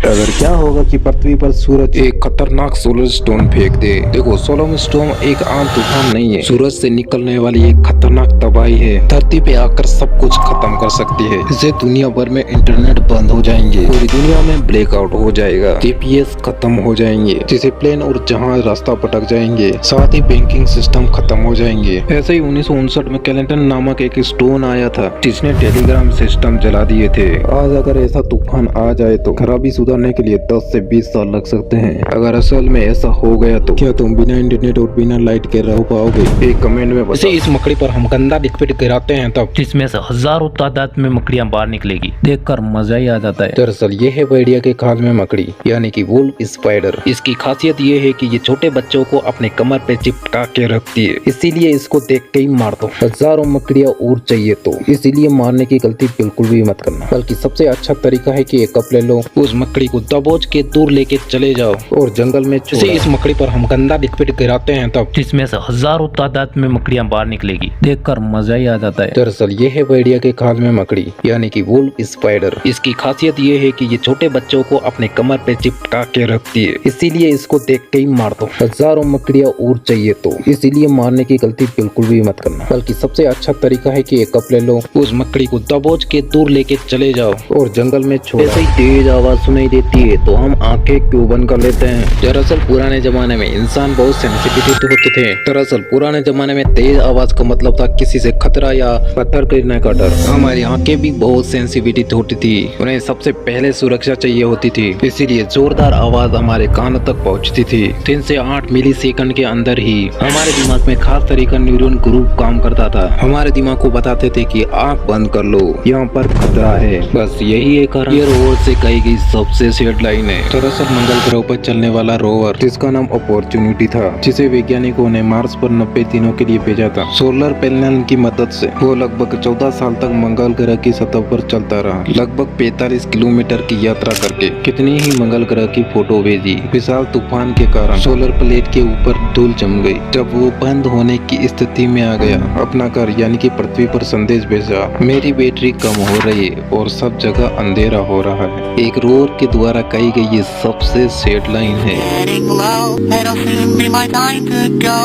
अगर क्या होगा कि पृथ्वी पर सूरज एक खतरनाक सोलर स्टोन फेंक दे। देखो, सोलर स्टोन एक आम तूफान नहीं है, सूरज से निकलने वाली एक खतरनाक तबाही है। धरती पे आकर सब कुछ खत्म कर सकती है। इससे दुनिया भर में इंटरनेट बंद हो जाएंगे, पूरी दुनिया में ब्लैकआउट हो जाएगा, जीपीएस खत्म हो जाएंगे, जिसे प्लेन और जहाज रास्ता भटक जाएंगे, साथ ही बैंकिंग सिस्टम खत्म हो जाएंगे। ऐसे ही 1959 में कैलेंटन नामक एक स्टोन आया था जिसने टेलीग्राम सिस्टम जला दिए थे। आज अगर ऐसा तूफान आ जाए तो खराबी सुधारने के लिए 10 से 20 साल लग सकते हैं। अगर असल में ऐसा हो गया तो क्या तुम बिना इंटरनेट और बिना लाइट के रह पाओगे? एक कमेंट में बताओ। इस मकड़ी पर हम गंदा लिक्विड गिराते हैं तब जिसमें से हजारों तादाद में मकड़ियां बाहर निकलेगी, देखकर मजा ही आ जाता है। दरअसल ये है भेड़िया के खाल में मकड़ी, यानी कि वुल्फ स्पाइडर। इसकी खासियत ये है कि ये छोटे बच्चों को अपने कमर पे चिपका के रखती है, इसीलिए इसको देख के ही मार दो। हजारों मकड़ियाँ और चाहिए तो इसीलिए मारने की गलती बिल्कुल भी मत करना। बल्कि सबसे अच्छा तरीका है कि एक कप ले लो, उस मकड़ी को दबोच के दूर लेके चले जाओ और जंगल में छोड़ो। इस मकड़ी पर हम गंदा लिक्विड गिराते हैं तब जिसमें से हजारों तादाद में मकड़ियां बाहर निकलेगी, देखकर मजा ही आ जाता है। दरअसल ये है भेड़िया के खाल में मकड़ी, यानी कि वुल्फ स्पाइडर। इसकी खासियत ये है कि ये छोटे बच्चों को अपने कमर पे चिपका के रखती है, इसीलिए इसको देख के ही मार दो। हजारों मकड़ियाँ और चाहिए तो इसीलिए मारने की गलती बिल्कुल भी मत करना। बल्कि सबसे अच्छा तरीका है कि एक कप ले लो, उस मकड़ी को दबोच के दूर लेके चले जाओ और जंगल में छोड़ो। ऐसे ही तेज आवाज सुनाई देती है तो हम आंखें क्यों बंद कर लेते हैं? दरअसल पुराने जमाने में इंसान बहुत सेंसिटिव होते थे। दरअसल पुराने जमाने में तेज आवाज का मतलब था किसी से खतरा या पत्थर गिरने का डर। हमारी आंखें भी बहुत सेंसिटिव होती थी, उन्हें सबसे पहले सुरक्षा चाहिए होती थी, इसीलिए जोरदार आवाज हमारे कानों तक पहुंचती थी। 3 से 8 मिलीसेकंड के अंदर ही हमारे दिमाग में खास तरीका न्यूरॉन ग्रुप काम करता था। हमारे दिमाग को बताते थे कि आंख बंद कर लो, यहाँ पर खतरा है। बस यही एक कारण ये रोवर से कही गई सबसे सेड लाइन है। दरअसल मंगल ग्रह पर चलने वाला रोवर जिसका नाम अपॉर्चुनिटी था, जिसे वैज्ञानिकों ने मार्स पर 90 दिनों के लिए भेजा था। सोलर पैनल की मदद से वो लगभग 14 साल तक मंगल ग्रह की सतह पर चलता रहा, लगभग 45 किलोमीटर की यात्रा करके। कितनी ही मंगल ग्रह की फोटो भेजी। विशाल तूफान के कारण सोलर प्लेट के ऊपर धूल जम गई। जब वो बंद होने की स्थिति में आ गया, अपना घर यानी कि पृथ्वी पर संदेश भेजा, मेरी बैटरी कम हो रही है और सब जगह अंधेरा हो रहा है। एक रोवर के द्वारा कही गई ये सबसे सेड लाइन है। Getting low, it'll soon be my time to go.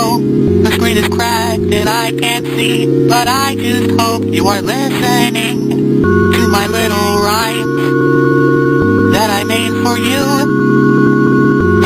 The screen is cracked and I can't see, but I just hope you are listening to my little rhyme that I made for you.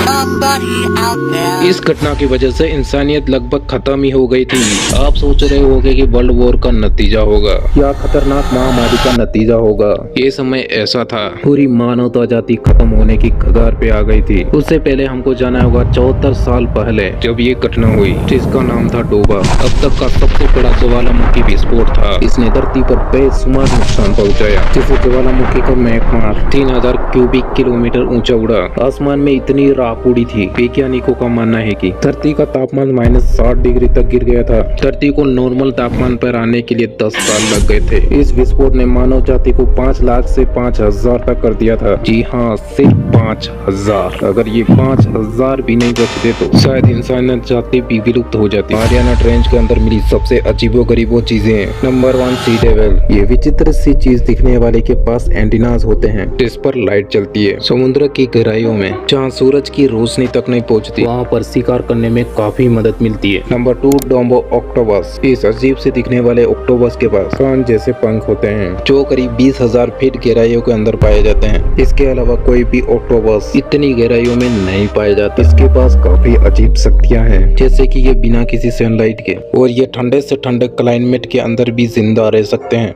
Somebody out there. इस घटना की वजह से इंसानियत लगभग खत्म ही हो गई थी। आप सोच रहे होंगे कि वर्ल्ड वॉर का नतीजा होगा या खतरनाक महामारी का नतीजा होगा। ये समय ऐसा था, पूरी मानवता जाति खत्म होने की कगार पे आ गई थी। उससे पहले हमको जाना होगा 74 साल पहले जब ये घटना हुई जिसका नाम था डोबा। अब तक का सबसे बड़ा ज्वालामुखी विस्फोट था। इसने धरती पर बेशुमार नुकसान पहुंचाया, जिसे ज्वालामुखी का मैग्मा 3000 क्यूबिक किलोमीटर ऊंचा उड़ा। आसमान में इतनी राख उड़ी थी, वैज्ञानिकों का मानना है कि धरती का तापमान -60 डिग्री तक गिर गया था। धरती को नॉर्मल तापमान पर आने के लिए 10 साल लग गए थे। इस विस्फोट ने मानव जाति को 5 लाख से 5000 तक कर दिया था। जी हाँ, सिर्फ 5000। अगर ये 5000 भी नहीं बचते तो शायद इंसानियत जाति भी विलुप्त हो जाती। मारियाना ट्रेंच के अंदर मिली सबसे अजीबोगरीब चीजें। नंबर 1, सी डेविल। ये विचित्र सी चीज दिखने वाले के पास एंटीनास होते हैं जिस पर लाइट चलती है। समुद्र की गहराइयों में जहाँ सूरज की रोशनी तक नहीं पहुँचती, वहाँ पर शिकार करने में काफी मदद मिलती है। Number 2, dumbo octopus. इस अजीब से दिखने वाले ऑक्टोपस के पास कान जैसे पंख होते हैं जो करीब 20,000 फीट गहराइयों के अंदर पाए जाते हैं। इसके अलावा कोई भी ऑक्टोपस इतनी गहराइयों में नहीं पाए जाते। इसके पास काफी अजीब शक्तियाँ हैं, जैसे कि ये बिना किसी सनलाइट के और ये ठंडे से ठंडे क्लाइमेट के अंदर भी जिंदा रह सकते हैं।